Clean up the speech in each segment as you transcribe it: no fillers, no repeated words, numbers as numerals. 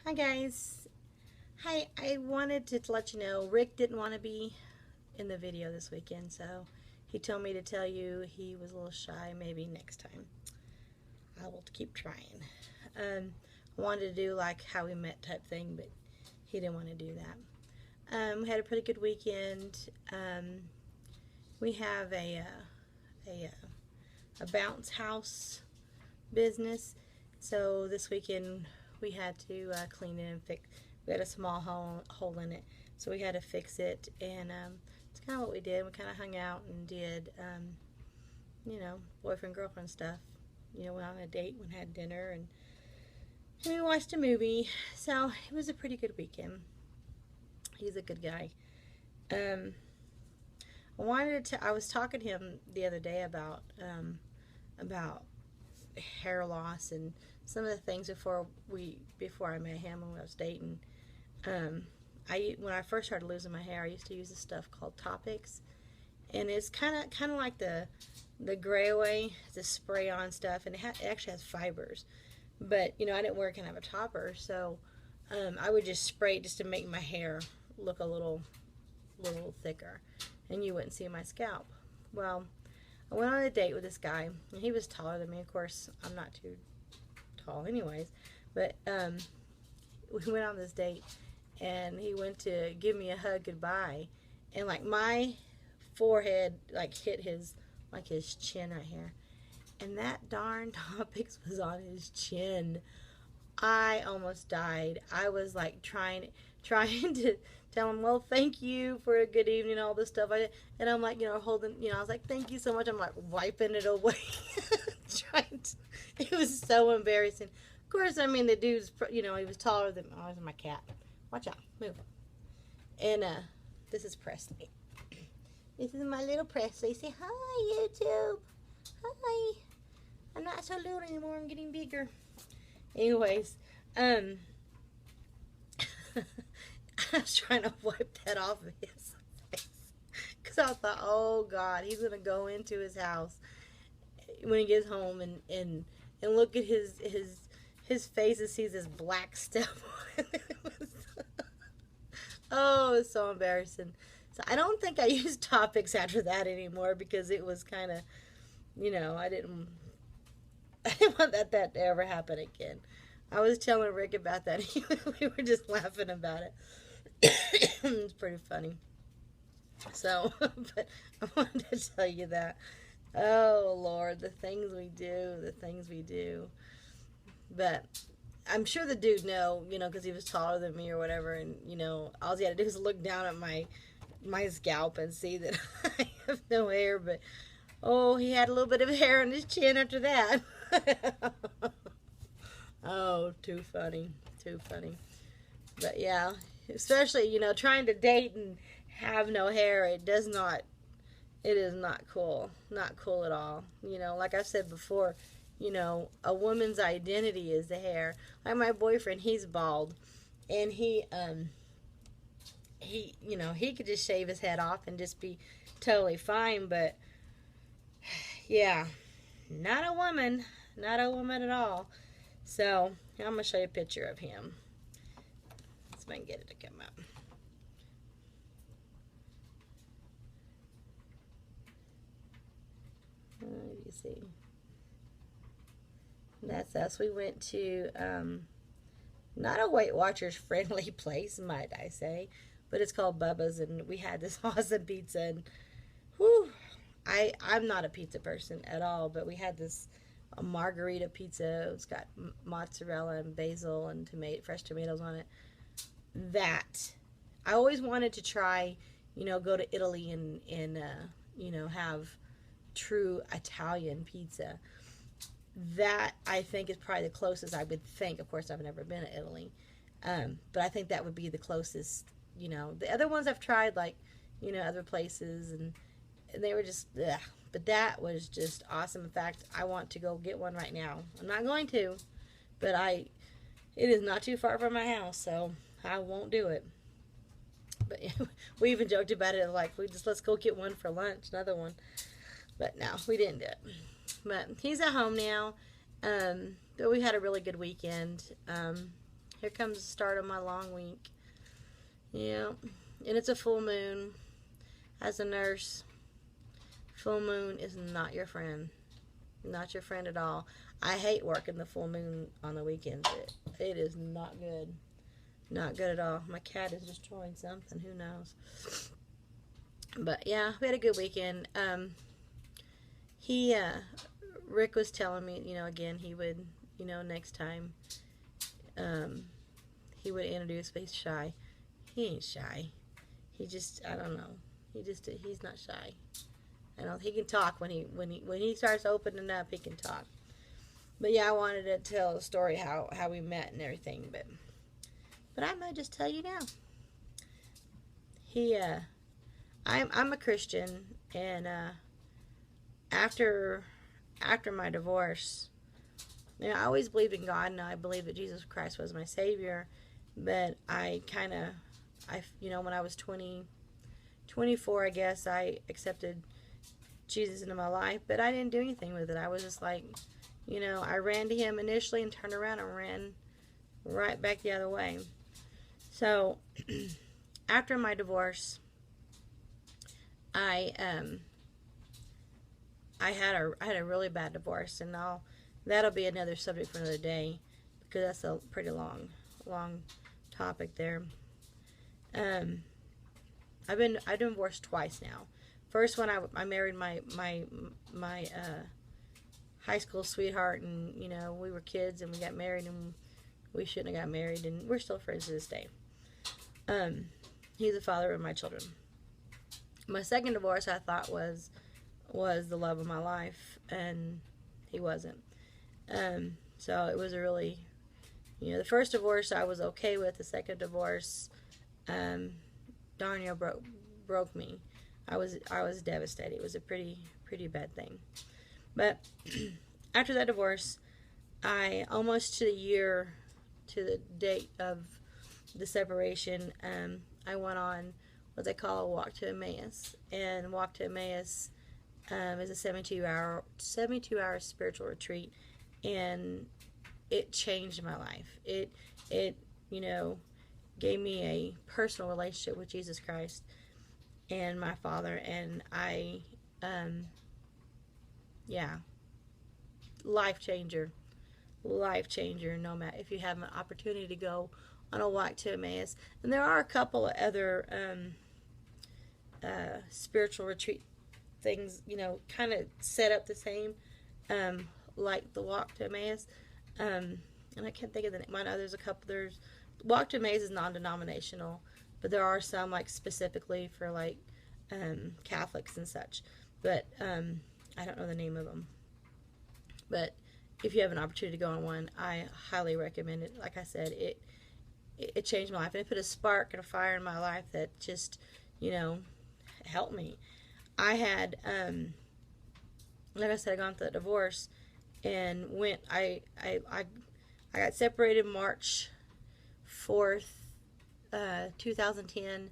Hi guys. Hi, I wanted to let you know Rick didn't want to be in the video this weekend, so he told me to tell you he was a little shy. Maybe next time. I will keep trying. I wanted to do like how we met type thing, but he didn't want to do that. We had a pretty good weekend. We have a, a bounce house business, so this weekend we had to clean it and fix. We had a small hole in it, so we had to fix it, and it's kind of what we did. We kind of hung out and did, boyfriend girlfriend stuff. Went on a date, went and had dinner, and we watched a movie. So it was a pretty good weekend. He's a good guy. Um, I was talking to him the other day about hair loss and some of the things before I met him when I was dating. Um, when I first started losing my hair, I used to use this stuff called Topics, and it's kind of like the gray away, the spray on stuff, and it actually has fibers. But I didn't wear kind of a topper, so I would just spray it just to make my hair look a little thicker, and you wouldn't see my scalp. Well, I went on a date with this guy, and he was taller than me. Of course, I'm not too tall, anyways. But we went on this date, and he went to give me a hug goodbye, and like my forehead like hit his chin right here, and that darn Topics was on his chin. I almost died. I was like trying to tell him, well, thank you for a good evening, all this stuff. And I'm like, holding, I was like, thank you so much. I'm like wiping it away. It was so embarrassing. Of course, I mean, the dude's, he was taller than, oh, my cat. Watch out, move. And this is Presley. This is my little Presley. Say hi, YouTube. Hi. I'm not so little anymore. I'm getting bigger. Anyways, I was trying to wipe that off of his face because I thought, oh God, he's gonna go into his house when he gets home and look at his face and sees this black stuff on it. Oh, it's so embarrassing. So I don't think I use Topics after that anymore because it was kind of, I didn't I didn't want that to ever happen again. I was telling Rick about that. We were just laughing about it. It's pretty funny. So, but I wanted to tell you that. Oh Lord, the things we do, the things we do. But I'm sure the dude because he was taller than me or whatever, and all he had to do was look down at my scalp and see that I have no hair. But oh, he had a little bit of hair on his chin after that. Oh, too funny. Too funny. But yeah, especially, trying to date and have no hair, it is not cool. Not cool at all. Like I said before, a woman's identity is the hair. Like my boyfriend, he's bald, and he could just shave his head off and just be totally fine, but yeah, not a woman. Not a woman at all. So, I'm going to show you a picture of him. Let's see if I can get it to come up. You see. That's us. We went to not a Weight Watchers friendly place, might I say, but it's called Bubba's, and we had this awesome pizza. And whew, I'm not a pizza person at all, but we had this a margarita pizza. It's got mozzarella and basil and fresh tomatoes on it. That I always wanted to try, go to Italy and have true Italian pizza. That I think is probably the closest I would think. Of course, I've never been to Italy, but I think that would be the closest. The other ones I've tried, like other places, and they were just, ugh. But that was just awesome. In fact, I want to go get one right now. I'm not going to, but it is not too far from my house, so I won't do it. But we even joked about it, like let's go get one for lunch, another one. But no, we didn't do it. But he's at home now. But we had a really good weekend. here comes the start of my long week. Yeah, and it's a full moon. As a nurse, full moon is not your friend. Not your friend at all. I hate working the full moon on the weekends. It is not good. Not good at all. My cat is destroying something. Who knows? But yeah, we had a good weekend. Rick was telling me, again, he would, next time, he would introduce me. He's shy. He ain't shy. He just, I don't know. He's not shy. I don't. He can talk when he starts opening up. He can talk. But yeah, I wanted to tell the story how we met and everything. But I might just tell you now. I'm a Christian, and after my divorce, I always believed in God, and I believed that Jesus Christ was my Savior. But when I was 24, I guess, I accepted Jesus into my life, but I didn't do anything with it. I was just like, I ran to him initially and turned around and ran right back the other way. So after my divorce, I had a really bad divorce, and that'll be another subject for another day, because that's a pretty long topic there. I've been divorced twice now. First one, I married my high school sweetheart, and we were kids and we got married, and we shouldn't have got married, and we're still friends to this day. He's the father of my children. My second divorce, I thought was the love of my life, and he wasn't. So it was a really, the first divorce I was okay with. The second divorce, darn near broke me. I was devastated. It was a pretty bad thing. But after that divorce, I almost to the date of the separation, I went on what they call a walk to Emmaus. And walk to Emmaus is a 72-hour spiritual retreat, and it changed my life. It gave me a personal relationship with Jesus Christ and my Father, and life changer. No matter if you have an opportunity to go on a walk to Emmaus, and there are a couple of other spiritual retreat things, kind of set up the same, like the walk to Emmaus, and I can't think of the name. I know there's a couple. There's walk to Emmaus is non-denominational, but there are some like specifically for like Catholics and such. But I don't know the name of them. But if you have an opportunity to go on one, I highly recommend it. Like I said, it changed my life, and it put a spark and a fire in my life that just helped me. I had like I said, I gone through a divorce and I got separated March 4th, 2010,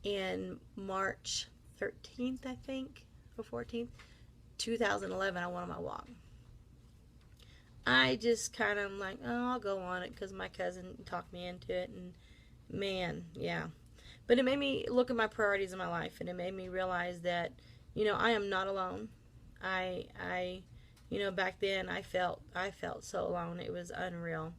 and March 13th, I think, or 14th, 2011, I went on my walk. I just kind of like, I'll go on it because my cousin talked me into it, and man, yeah. But it made me look at my priorities in my life, and it made me realize that, I am not alone. I back then I felt so alone. It was unreal.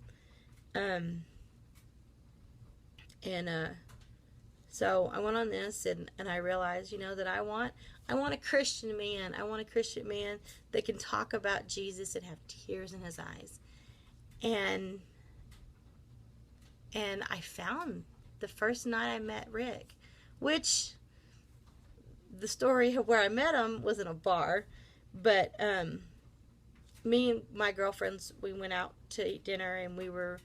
So I went on this, and I realized, that I want a Christian man. I want a Christian man that can talk about Jesus and have tears in his eyes. And I found the first night I met Rick, which the story of where I met him was in a bar, but me and my girlfriends, we went out to eat dinner, and we were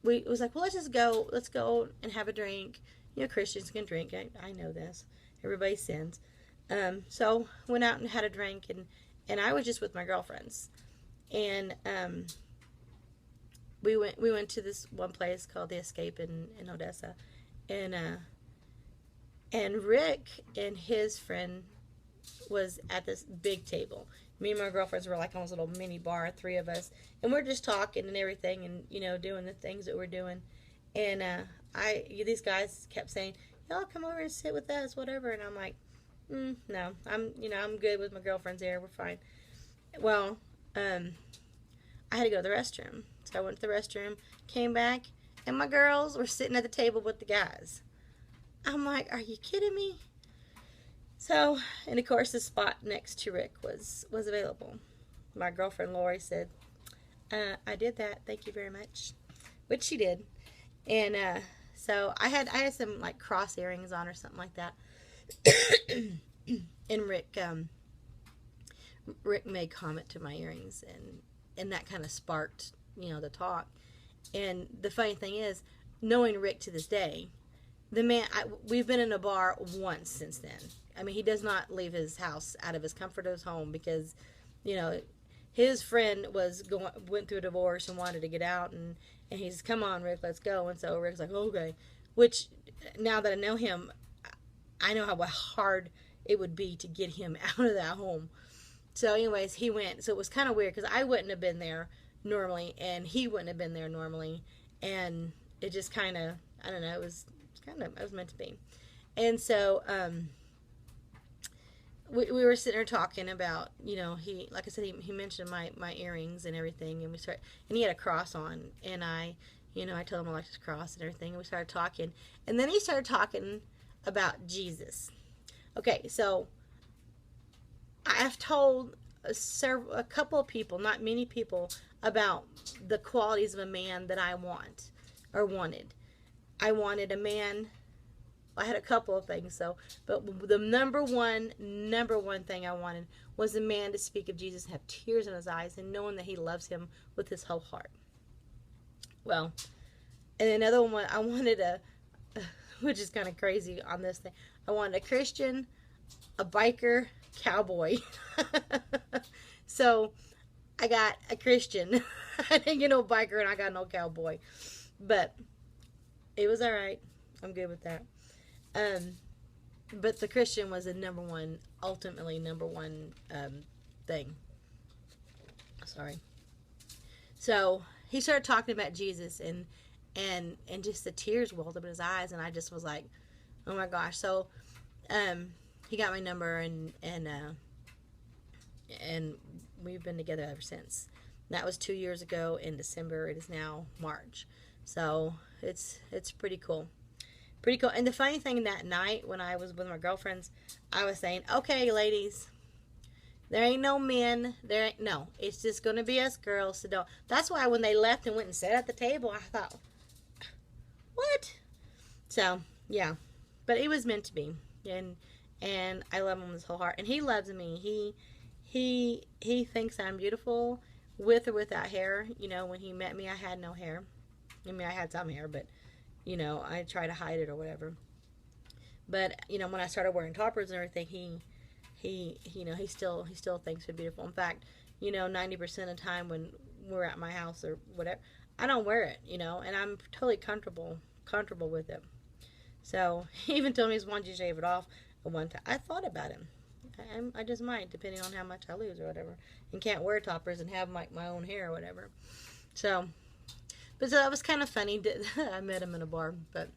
it was like, well, let's go and have a drink. Christians can drink. I know this. Everybody sins. So went out and had a drink, and I was just with my girlfriends, and we went to this one place called the Escape in Odessa, and Rick and his friend was at this big table. Me and my girlfriends were like on this little mini bar, three of us, and we're just talking and everything, and doing the things that we're doing. And these guys kept saying, "Y'all come over and sit with us, whatever." And I'm like, "No, I'm good with my girlfriends there. We're fine." Well, I had to go to the restroom, so I went to the restroom, came back, and my girls were sitting at the table with the guys. I'm like, "Are you kidding me?" So, and of course, the spot next to Rick was available. My girlfriend Lori said, "I did that. Thank you very much," which she did. And so I had some like cross earrings on or something like that. And Rick made comment to my earrings, and that kind of sparked the talk. And the funny thing is, knowing Rick to this day, the man, we've been in a bar once since then. I mean, he does not leave his house out of his comfort of his home because, his friend went through a divorce and wanted to get out, and he's, "Come on, Rick, let's go." And so Rick's like, "Okay," which now that I know him, I know how hard it would be to get him out of that home. So anyways, he went. So it was kind of weird because I wouldn't have been there normally, and he wouldn't have been there normally, and it just kind of, I don't know, it was meant to be. And so we were sitting there talking about, he, like I said, he mentioned my earrings and everything, and he had a cross on, and I told him I liked his cross and everything, and we started talking, and then he started talking about Jesus. Okay, so I've told a couple of people, not many people, about the qualities of a man that I want or wanted. I wanted a man. I had a couple of things, but the number one thing I wanted was a man to speak of Jesus and have tears in his eyes and knowing that he loves him with his whole heart. Well, and another one I wanted which is kind of crazy on this thing, I wanted a Christian, a biker, cowboy. So I got a Christian. I didn't get no biker, and I got no cowboy, but it was all right. I'm good with that. But the Christian was ultimately number one thing. Sorry. So he started talking about Jesus, and just the tears welled up in his eyes, and I just was like, "Oh my gosh!" So he got my number, and we've been together ever since. That was 2 years ago in December. It is now March, so it's pretty cool. Pretty cool. And the funny thing, that night when I was with my girlfriends, I was saying, "Okay, ladies, there ain't no men. It's just going to be us girls. So don't." That's why when they left and went and sat at the table, I thought, what? So, yeah. But it was meant to be. And I love him with his whole heart. And he loves me. He thinks I'm beautiful with or without hair. When he met me, I had no hair. I mean, I had some hair, but I try to hide it or whatever. But when I started wearing toppers and everything, he still thinks we're beautiful. In fact, 90% of the time when we're at my house or whatever, I don't wear it, and I'm totally comfortable with it. So he even told me he wanted to shave it off at one time. I thought about him. I just might, depending on how much I lose or whatever, and can't wear toppers and have my own hair or whatever. So that was kind of funny. I met him in a bar, but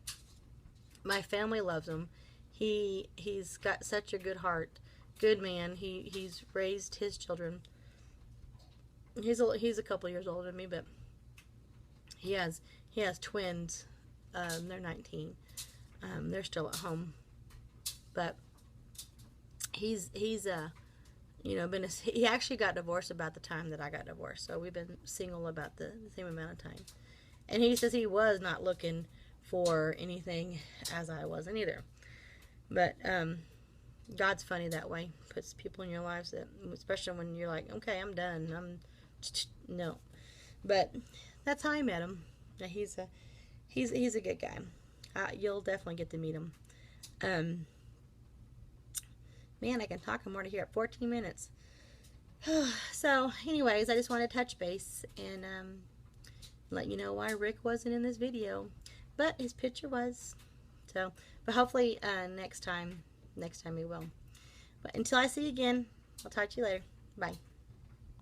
my family loves him. He's got such a good heart, good man. He's raised his children. He's a couple years older than me, but he has twins. They're 19. They're still at home, but he's he actually got divorced about the time that I got divorced. So we've been single about the same amount of time. And he says he was not looking for anything as I wasn't either. But God's funny that way. Puts people in your lives that, especially when you're like, "Okay, I'm done. No." But that's how I met him. He's a good guy. You'll definitely get to meet him. Man, I can talk more to here at 14 minutes. So, anyways, I just want to touch base and let you know why Rick wasn't in this video, but his picture was. So, but hopefully next time he will. But until I see you again, I'll talk to you later. Bye.